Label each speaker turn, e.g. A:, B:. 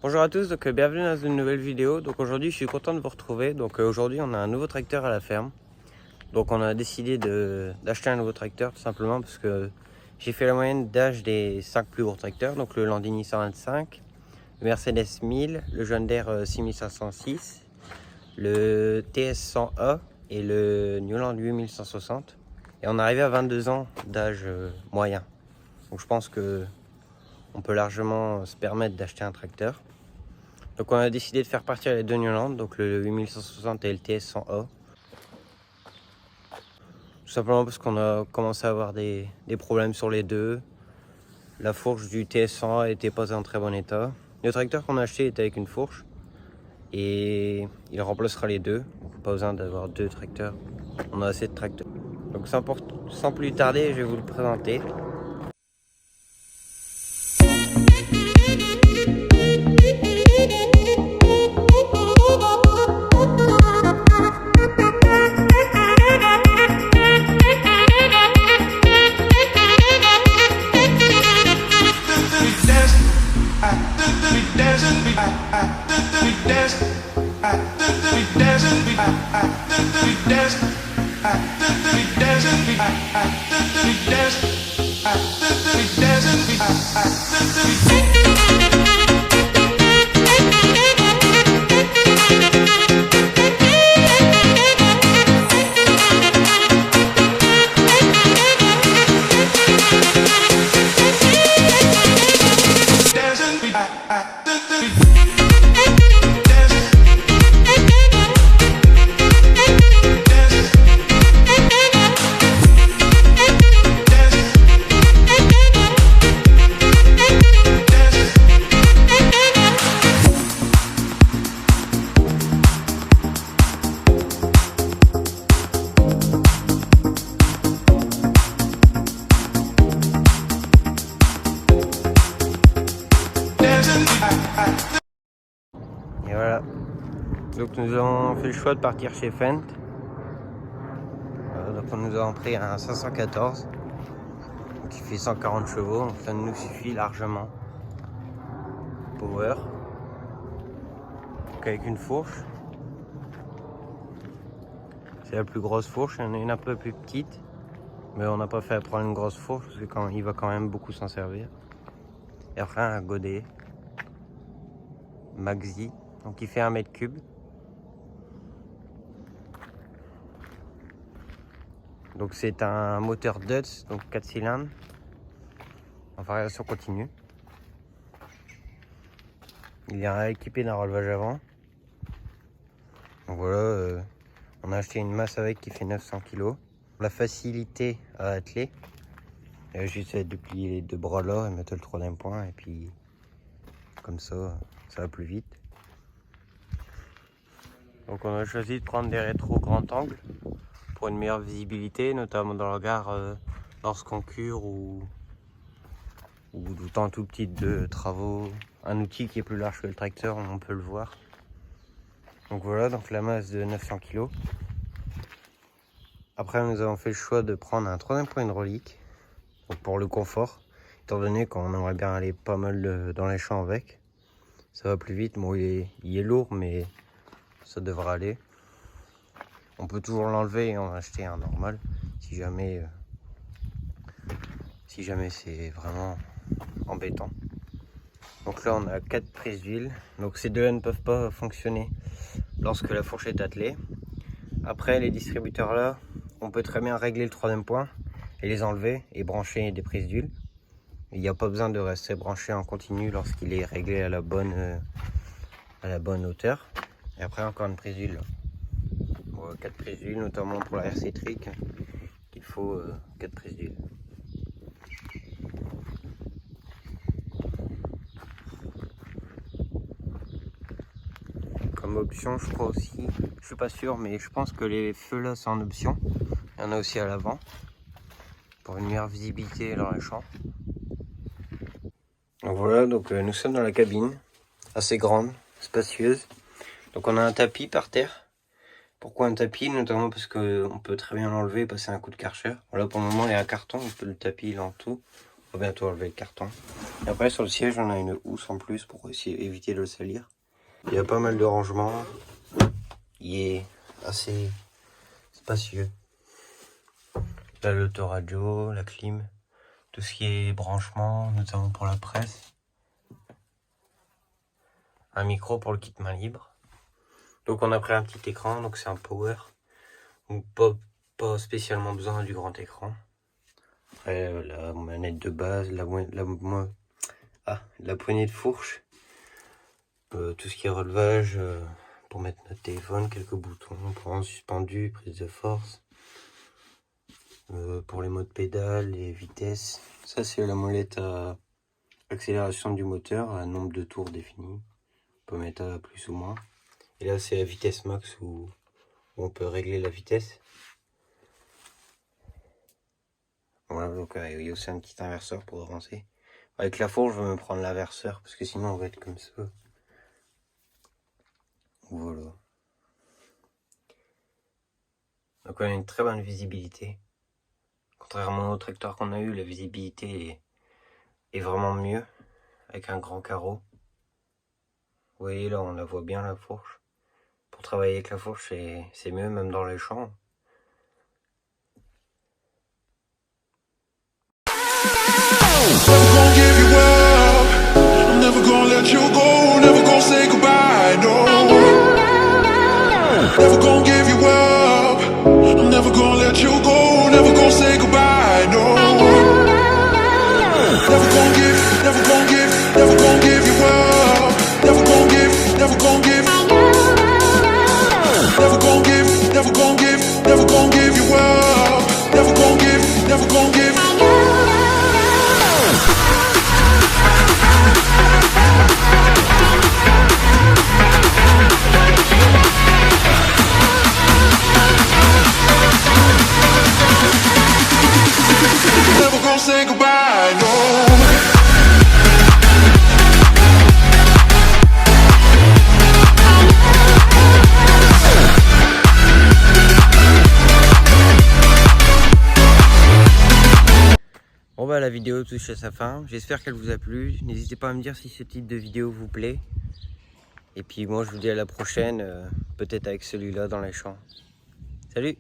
A: Bonjour à tous, donc bienvenue dans une nouvelle vidéo. Donc aujourd'hui je suis content de vous retrouver. Donc aujourd'hui on a un nouveau tracteur à la ferme. Donc on a décidé d'acheter un nouveau tracteur tout simplement parce que j'ai fait la moyenne d'âge des 5 plus gros tracteurs. Donc le Landini 125, le Mercedes 1000, le John Deere 6506, le TS 100A et le Newland 8160. Et on est arrivé à 22 ans d'âge moyen. Donc je pense que on peut largement se permettre d'acheter un tracteur. Donc on a décidé de faire partir les deux Newland, donc le 8160 et le TS 100A. Tout simplement parce qu'on a commencé à avoir des problèmes sur les deux. La fourche du TS 100A n'était pas en très bon état. Le tracteur qu'on a acheté était avec une fourche et il remplacera les deux. Donc pas besoin d'avoir deux tracteurs, on a assez de tracteurs. Donc sans plus tarder, je vais vous le présenter. Et voilà, donc nous avons fait le choix de partir chez Fendt. Donc on nous a pris un 514 qui fait 140 chevaux, donc ça nous suffit largement. Power, donc avec une fourche, c'est la plus grosse fourche. Il y en a une un peu plus petite, mais on n'a pas fait prendre une grosse fourche parce qu'il va quand même beaucoup s'en servir. Et après un godet Maxi, donc il fait 1 mètre cube. Donc c'est un moteur Dutz, donc 4 cylindres, en variation continue. Il est équipé d'un relevage avant. Donc voilà, on a acheté une masse avec qui fait 900 kg. La facilité à atteler, j'essaie de plier les deux bras là et mettre le troisième point, et puis comme ça va plus vite. Donc on a choisi de prendre des rétros grand angle pour une meilleure visibilité, notamment dans la gare lorsqu'on cure ou du temps tout petit de travaux. Un outil qui est plus large que le tracteur, on peut le voir. Donc voilà, donc la masse de 900 kg. Après nous avons fait le choix de prendre un troisième point hydraulique, donc pour le confort, étant donné qu'on aimerait bien aller pas mal dans les champs avec. Ça va plus vite, bon il est lourd mais ça devrait aller. On peut toujours l'enlever et en acheter un normal si jamais c'est vraiment embêtant. Donc là on a 4 prises d'huile, donc ces deux-là ne peuvent pas fonctionner lorsque la fourche est attelée. Après les distributeurs là, on peut très bien régler le troisième point et les enlever et brancher des prises d'huile. Il n'y a pas besoin de rester branché en continu lorsqu'il est réglé à la bonne hauteur. Et après encore une prise d'huile. 4 prises d'huile, notamment pour la RC Trick, qu'il faut 4 prises d'huile. Comme option, je crois aussi, je suis pas sûr, mais je pense que les feux là c'est en option. Il y en a aussi à l'avant pour une meilleure visibilité dans les champs. Donc voilà, donc nous sommes dans la cabine, assez grande, spacieuse. Donc on a un tapis par terre. Pourquoi un tapis? Notamment parce qu'on peut très bien l'enlever et passer un coup de karcher. Voilà, pour le moment il y a un carton, le tapis il est en tout. va bientôt enlever le carton. Et après sur le siège on a une housse en plus pour essayer éviter de le salir. Il y a pas mal de rangements. Il est assez spacieux. Là l'autoradio, la clim, tout ce qui est branchement, notamment pour la presse. Un micro pour le kit main libre. Donc on a pris un petit écran, donc c'est un power. Donc pas spécialement besoin du grand écran. Après la manette de base, la poignée de fourche. Tout ce qui est relevage pour mettre notre téléphone, quelques boutons, pour suspendu, prise de force. Pour les modes pédales, les vitesses. Ça c'est la molette à accélération du moteur, un nombre de tours défini. On peut mettre à plus ou moins. Et là c'est la vitesse max où on peut régler la vitesse. Voilà, donc il y a aussi un petit inverseur pour avancer. Avec la fourche je vais me prendre l'inverseur parce que sinon on va être comme ça. Voilà. Donc on a une très bonne visibilité. Contrairement au tracteur qu'on a eu, la visibilité est vraiment mieux avec un grand carreau. Vous voyez là, on la voit bien la fourche. Pour travailler avec la fourche, c'est mieux même dans les champs. Bon bah la vidéo touche à sa fin, j'espère qu'elle vous a plu, n'hésitez pas à me dire si ce type de vidéo vous plaît. Et puis moi je vous dis à la prochaine, peut-être avec celui-là dans les champs. Salut!